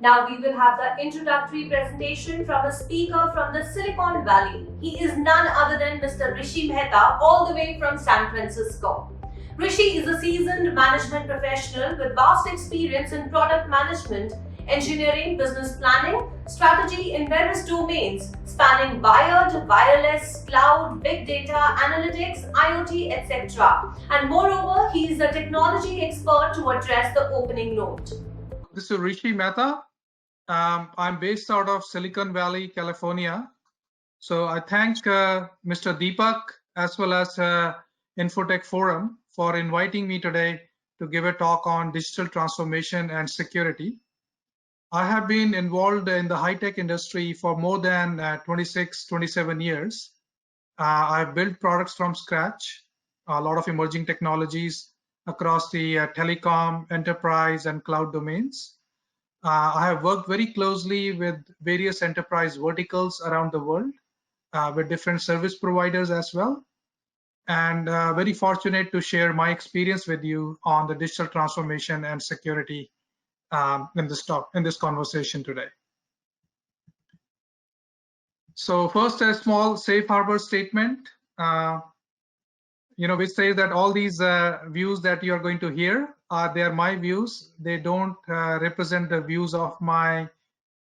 Now we will have the introductory presentation from a speaker from the Silicon Valley. He is none other than Mr. Rishi Mehta, all the way from San Francisco. Rishi is a seasoned management professional with vast experience in product management, engineering, business planning, strategy in various domains spanning wired, wireless, cloud, big data, analytics, IoT, etc. And moreover, he is a technology expert to address the opening note. This is Rishi Mehta. I'm based out of Silicon Valley, California. So I thank Mr. Deepak as well as Infotech Forum for inviting me today to give a talk on digital transformation and security. I have been involved in the high-tech industry for more than 26, 27 years. I've built products from scratch, a lot of emerging technologies across the telecom, enterprise, and cloud domains. I have worked very closely with various enterprise verticals around the world, with different service providers as well, and very fortunate to share my experience with you on the digital transformation and security in this conversation today. So first, a small safe harbor statement, which says that all these views that you are going to hear they are my views. They don't represent the views of my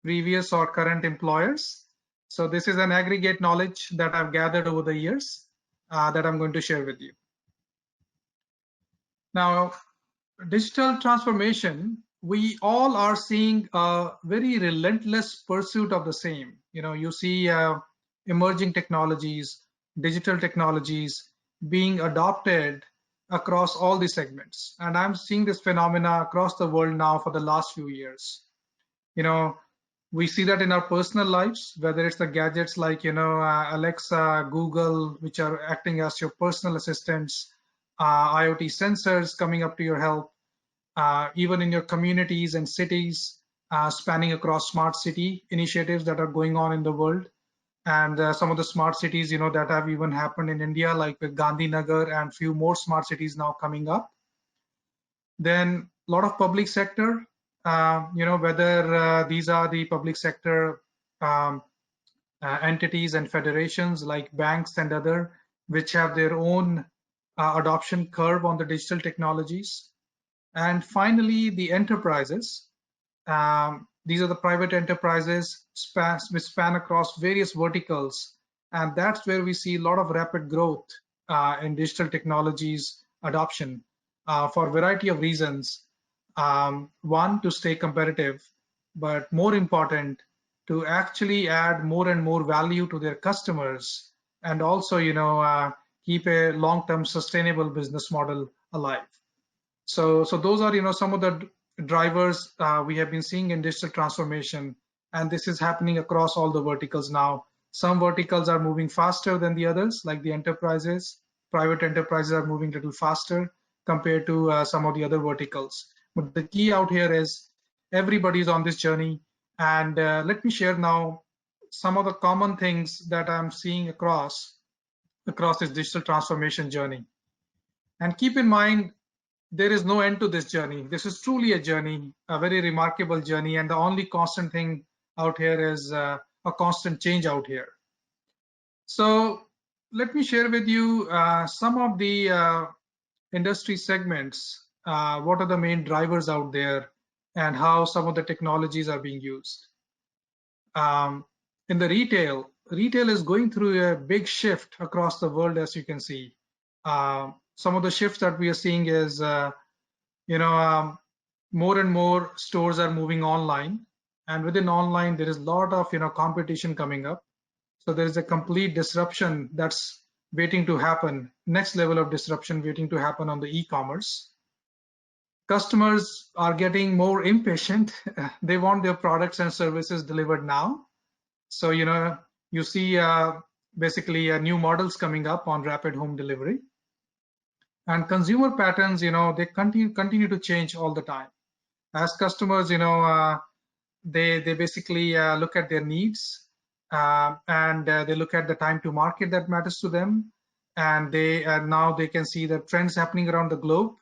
previous or current employers. So this is an aggregate knowledge that I've gathered over the years that I'm going to share with you. Now, digital transformation, we all are seeing a very relentless pursuit of the same. You see emerging technologies, digital technologies being adopted across all the segments. And I'm seeing this phenomena across the world now for the last few years. We see that in our personal lives, whether it's the gadgets like, Alexa, Google, which are acting as your personal assistants, IoT sensors coming up to your help, even in your communities and cities, spanning across smart city initiatives that are going on in the world. And some of the smart cities, that have even happened in India, like with Gandhinagar and few more smart cities now coming up. Then a lot of public sector, whether these are the public sector entities and federations like banks and other, which have their own adoption curve on the digital technologies. And finally, the enterprises. These are the private enterprises which span across various verticals. And that's where we see a lot of rapid growth in digital technologies adoption for a variety of reasons. One, to stay competitive, but more important, to actually add more and more value to their customers, and also, keep a long-term sustainable business model alive. So those are, some of the drivers we have been seeing in digital transformation, and this is happening across all the verticals now. Some verticals are moving faster than the others, like the enterprises. Private enterprises are moving a little faster compared to some of the other verticals. But the key out here is everybody's on this journey. And let me share now some of the common things that I'm seeing across this digital transformation journey. And keep in mind, there is no end to this journey. This is truly a journey, a very remarkable journey. And the only constant thing out here is a constant change out here. So let me share with you some of the industry segments. What are the main drivers out there and how some of the technologies are being used. In the retail is going through a big shift across the world, as you can see. Some of the shifts that we are seeing is, more and more stores are moving online, and within online, there is a lot of, competition coming up. So there is a complete disruption that's waiting to happen, next level of disruption waiting to happen on the e-commerce. Customers are getting more impatient. They want their products and services delivered now. So, you see basically new models coming up on rapid home delivery. And consumer patterns, they continue to change all the time. As customers, they basically look at their needs and they look at the time to market that matters to them. And now they can see the trends happening around the globe.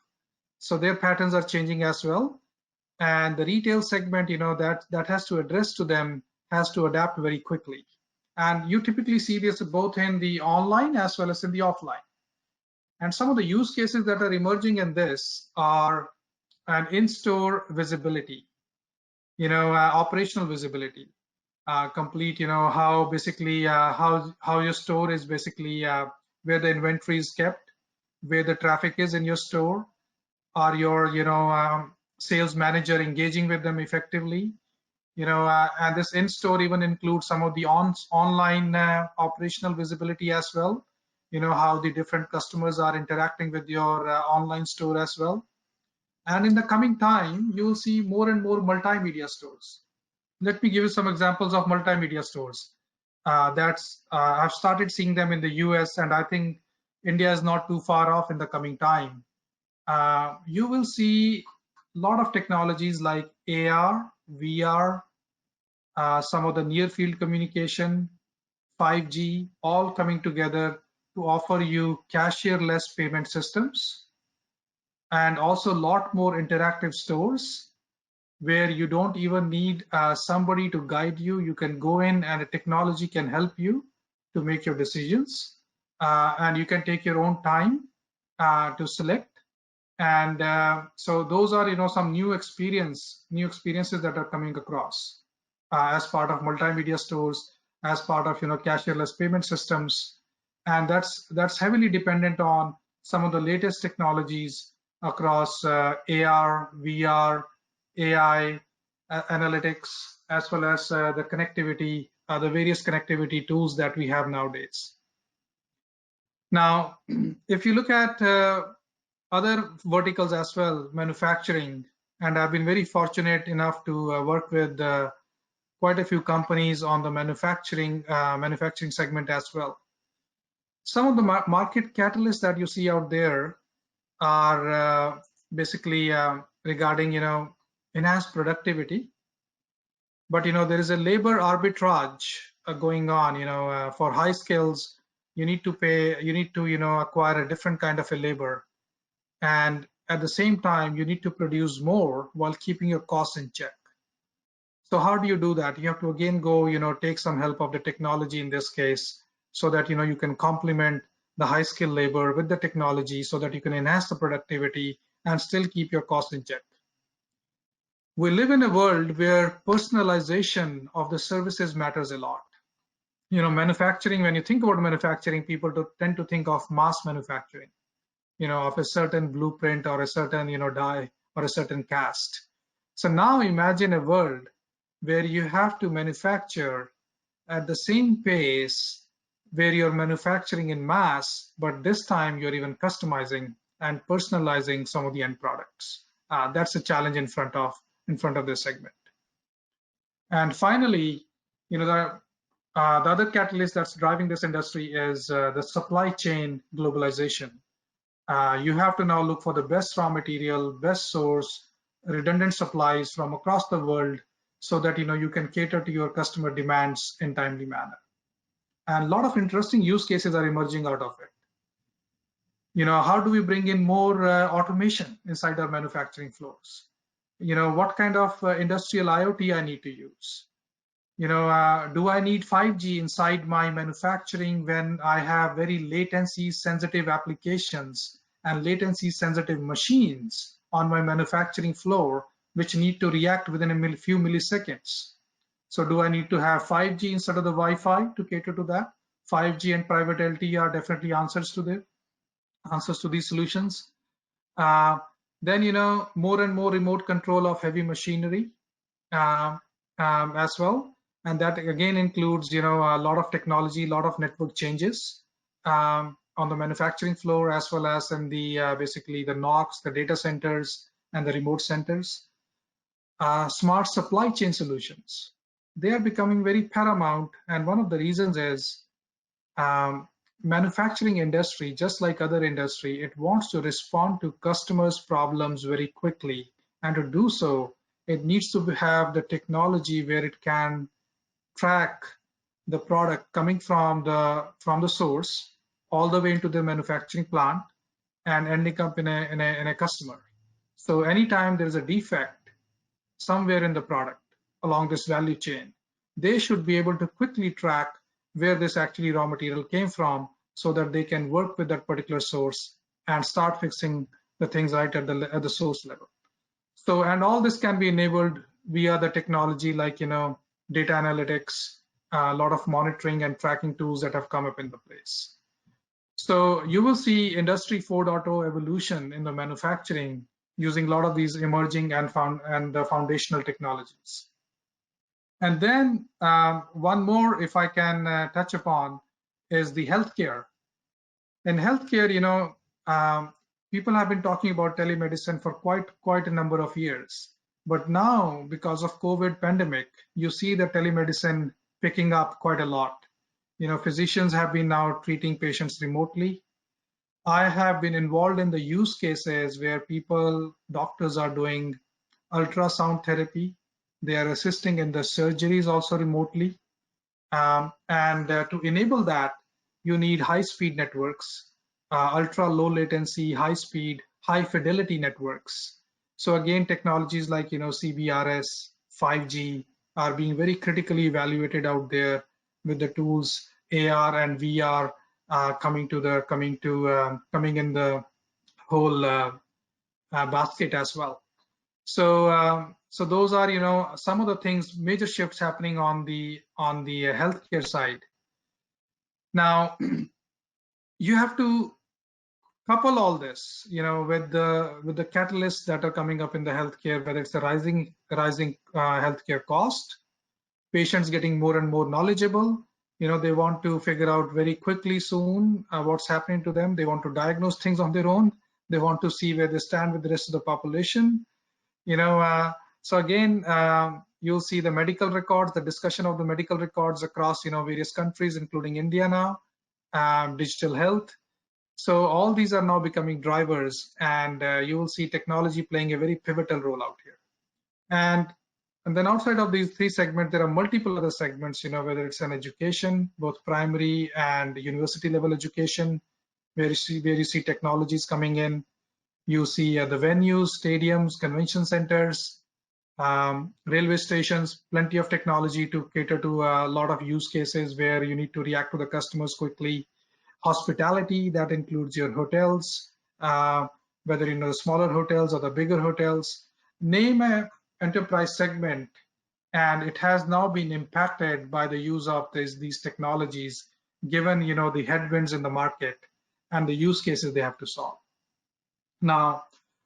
So their patterns are changing as well. and the retail segment, that has to address to them, has to adapt very quickly. And you typically see this both in the online as well as in the offline. And some of the use cases that are emerging in this are an in-store visibility, operational visibility, complete, how basically how your store is basically where the inventory is kept, where the traffic is in your store, are your sales manager engaging with them effectively, and this in-store even includes some of the online operational visibility as well, how the different customers are interacting with your online store as well. And in the coming time, you will see more and more multimedia stores. Let me give you some examples of multimedia stores. I've started seeing them in the US, and I think India is not too far off in the coming time. You will see a lot of technologies like AR, VR, some of the near field communication, 5G, all coming together to offer you cashier-less payment systems, and also a lot more interactive stores where you don't even need somebody to guide you. You can go in and a technology can help you to make your decisions, and you can take your own time to select. And so those are, some new experiences that are coming across as part of multimedia stores, as part of, cashierless payment systems. And that's heavily dependent on some of the latest technologies across AR, VR, AI, analytics, as well as the connectivity, the various connectivity tools that we have nowadays. Now, if you look at other verticals as well, manufacturing, and I've been very fortunate enough to work with quite a few companies on the manufacturing segment as well. Some of the market catalysts that you see out there are basically regarding, enhanced productivity. But, there is a labor arbitrage going on, for high skills, you need to acquire a different kind of a labor. And at the same time, you need to produce more while keeping your costs in check. So how do you do that? You have to again go, take some help of the technology in this case, so that, you can complement the high skill labor with the technology so that you can enhance the productivity and still keep your costs in check. We live in a world where personalization of the services matters a lot. Manufacturing, when you think about manufacturing, people tend to think of mass manufacturing, of a certain blueprint or a certain, die or a certain cast. So now imagine a world where you have to manufacture at the same pace where you're manufacturing in mass, but this time you're even customizing and personalizing some of the end products. That's a challenge in front of this segment. And finally, the other catalyst that's driving this industry is the supply chain globalization. You have to now look for the best raw material, best source, redundant supplies from across the world so that you can cater to your customer demands in timely manner. And a lot of interesting use cases are emerging out of it. How do we bring in more automation inside our manufacturing floors? What kind of industrial IoT I need to use? Do I need 5G inside my manufacturing when I have very latency sensitive applications and latency sensitive machines on my manufacturing floor, which need to react within a few milliseconds? So do I need to have 5G instead of the Wi-Fi to cater to that? 5G and private LTE are definitely answers to these solutions. Then, more and more remote control of heavy machinery as well. And that again includes, a lot of technology, a lot of network changes on the manufacturing floor, as well as in the basically the NOCs, the data centers, and the remote centers. Smart supply chain solutions, they are becoming very paramount. And one of the reasons is manufacturing industry, just like other industry, it wants to respond to customers' problems very quickly. And to do so, it needs to have the technology where it can track the product coming from the source all the way into the manufacturing plant and ending up in a customer. So anytime there's a defect, somewhere in the product along this value chain, they should be able to quickly track where this actually raw material came from so that they can work with that particular source and start fixing the things right at the source level. So, and all this can be enabled via the technology like, data analytics, a lot of monitoring and tracking tools that have come up in the place. So you will see Industry 4.0 evolution in the manufacturing using a lot of these emerging and the foundational technologies. And then one more, if I can touch upon, is the healthcare. In healthcare, people have been talking about telemedicine for quite a number of years. But now, because of COVID pandemic, you see the telemedicine picking up quite a lot. Physicians have been now treating patients remotely. I have been involved in the use cases where doctors are doing ultrasound therapy. They are assisting in the surgeries also remotely. And to enable that, you need high-speed networks, ultra low latency, high speed, high fidelity networks. So again, technologies like CBRS, 5G are being very critically evaluated out there with the tools AR and VR coming in the whole basket as well. So those are some of the things, major shifts happening on the healthcare side. Now you have to couple all this, with the catalysts that are coming up in the healthcare, whether it's the rising healthcare cost, patients getting more and more knowledgeable. They want to figure out very quickly soon what's happening to them. They want to diagnose things on their own. They want to see where they stand with the rest of the population. So again, you'll see the medical records, the discussion of the medical records across various countries, including India now, digital health. So all these are now becoming drivers, and you will see technology playing a very pivotal role out here. And then outside of these three segments, there are multiple other segments, whether it's an education, both primary and university level education, where you see technologies coming in. You see the venues, stadiums, convention centers, railway stations, plenty of technology to cater to a lot of use cases where you need to react to the customers quickly. Hospitality, that includes your hotels, whether the smaller hotels or the bigger hotels. Name an enterprise segment, and it has now been impacted by the use of these technologies, given the headwinds in the market and the use cases they have to solve. Now,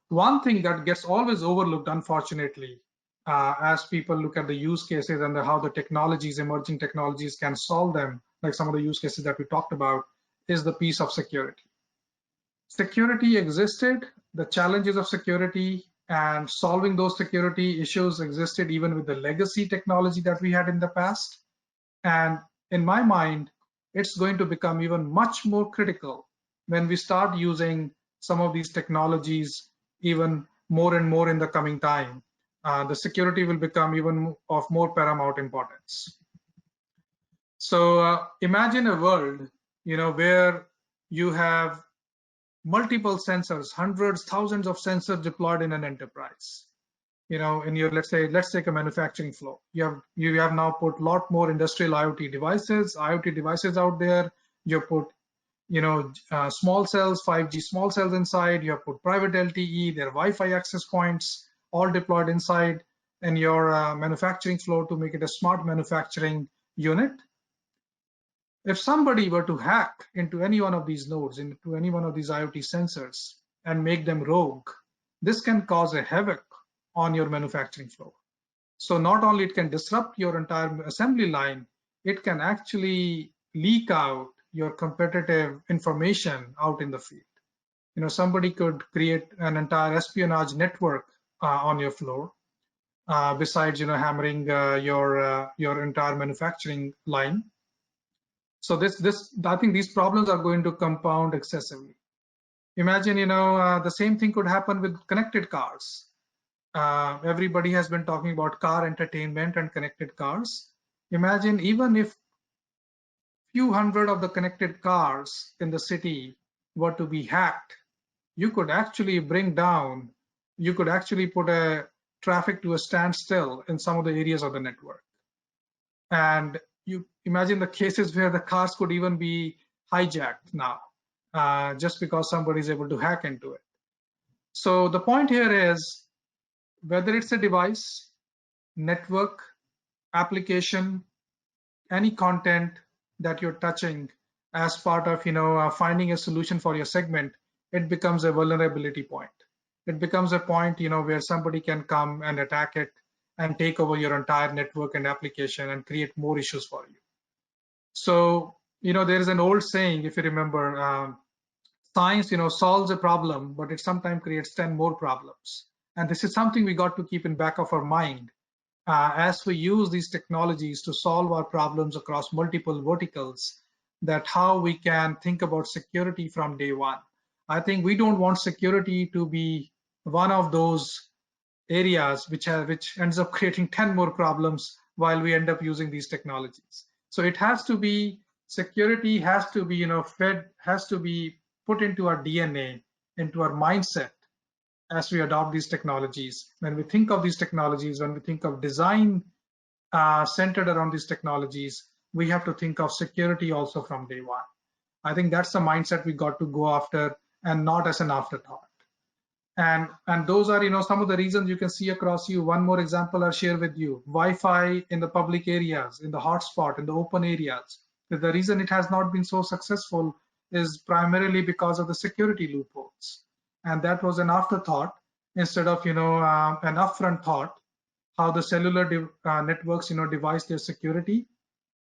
one thing that gets always overlooked, unfortunately, as people look at the use cases and how the technologies, emerging technologies, can solve them, like some of the use cases that we talked about, is the piece of security. Security existed, the challenges of security and solving those security issues existed even with the legacy technology that we had in the past. And in my mind, it's going to become even much more critical when we start using some of these technologies even more and more in the coming time. The security will become even of more paramount importance. So imagine a world, where you have multiple sensors, hundreds, thousands of sensors deployed in an enterprise. In your, let's take a manufacturing flow. You have now put a lot more industrial IoT devices out there. You put, small cells, 5G small cells inside. You have put private LTE, their Wi-Fi access points, all deployed inside in your manufacturing flow to make it a smart manufacturing unit. If somebody were to hack into any one of these nodes, into any one of these IoT sensors and make them rogue, this can cause a havoc on your manufacturing floor. So not only it can disrupt your entire assembly line, it can actually leak out your competitive information out in the field. Somebody could create an entire espionage network on your floor, besides hammering your entire manufacturing line. So I think these problems are going to compound excessively. Imagine, the same thing could happen with connected cars. Everybody has been talking about car entertainment and connected cars. Imagine even if few hundred of the connected cars in the city were to be hacked, you could actually put a traffic to a standstill in some of the areas of the network. And you imagine the cases where the cars could even be hijacked now, just because somebody is able to hack into it. So the point here is, whether it's a device, network, application, any content that you're touching as part of finding a solution for your segment, it becomes a vulnerability point. It becomes a point where somebody can come and attack it and take over your entire network and application and create more issues for you. So there is an old saying, if you remember, science solves a problem, but it sometimes creates 10 more problems. And this is something we got to keep in back of our mind as we use these technologies to solve our problems across multiple verticals, that how we can think about security from day one. I think we don't want security to be one of those areas which ends up creating 10 more problems while we end up using these technologies. So it has to be, security has to be fed, has to be put into our DNA, into our mindset as we adopt these technologies. When we think of these technologies, when we think of design centered around these technologies, we have to think of security also from day one. I think that's the mindset we got to go after, and not as an afterthought. And those are some of the reasons you can see across you. One more example I'll share with you: Wi-Fi in the public areas, in the hotspot, in the open areas. The reason it has not been so successful is primarily because of the security loopholes. And that was an afterthought instead of an upfront thought, how the cellular networks devise their security.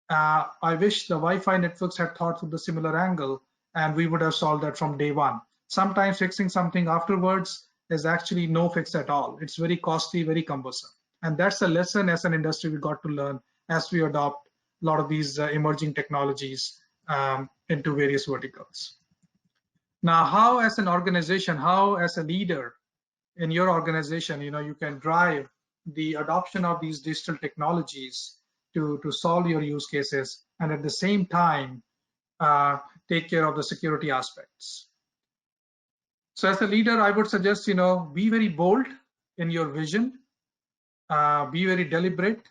I wish the Wi-Fi networks had thought through the similar angle, and we would have solved that from day one. Sometimes fixing something afterwards is actually no fix at all. It's very costly, very cumbersome. And that's a lesson as an industry we got to learn as we adopt a lot of these emerging technologies into various verticals. Now, how as an organization, how as a leader in your organization, you can drive the adoption of these digital technologies to solve your use cases, and at the same time, take care of the security aspects. So as a leader, I would suggest, be very bold in your vision, be very deliberate,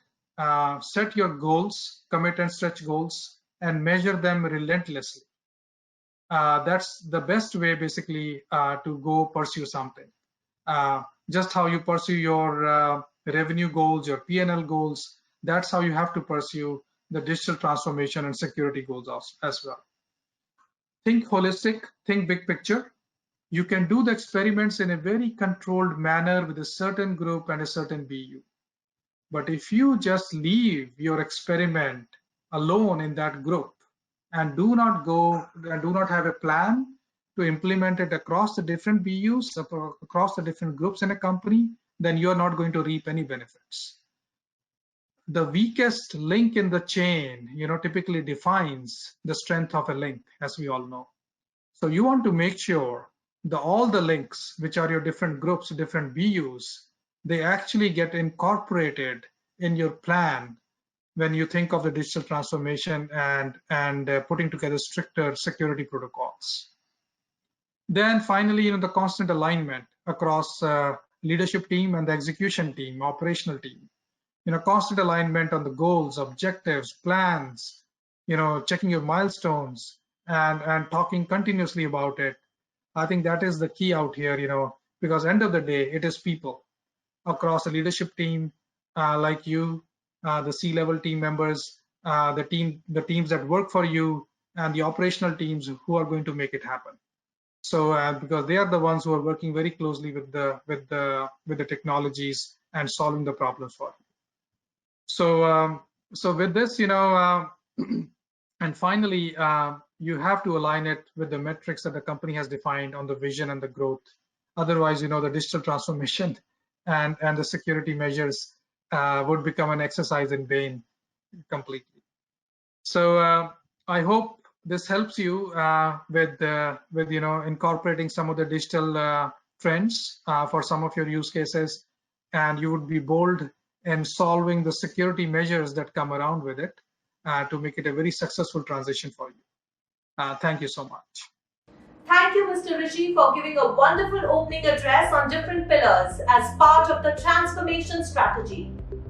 set your goals, commit and stretch goals, and measure them relentlessly. That's the best way, basically, to go pursue something. Just how you pursue your revenue goals, your P&L goals, that's how you have to pursue the digital transformation and security goals as well. Think holistic, think big picture. You can do the experiments in a very controlled manner with a certain group and a certain BU. But if you just leave your experiment alone in that group and do not have a plan to implement it across the different BUs, across the different groups in a company, then you're not going to reap any benefits. The weakest link in the chain, typically defines the strength of a link, as we all know. So you want to make sure all the links, which are your different groups, different BUs, they actually get incorporated in your plan when you think of the digital transformation and putting together stricter security protocols. Then finally, the constant alignment across leadership team and the execution team, operational team. Constant alignment on the goals, objectives, plans, checking your milestones and talking continuously about it. I think that is the key out here, because end of the day, it is people across the leadership team, like you, the C-level team members, the teams that work for you, and the operational teams who are going to make it happen. So because they are the ones who are working very closely with the technologies and solving the problems for you. So so with this, and finally, you have to align it with the metrics that the company has defined on the vision and the growth. Otherwise, the digital transformation and the security measures would become an exercise in vain completely. So I hope this helps you with incorporating some of the digital trends for some of your use cases, and you would be bold in solving the security measures that come around with it to make it a very successful transition for you. Thank you so much. Thank you, Mr. Rishi, for giving a wonderful opening address on different pillars as part of the transformation strategy.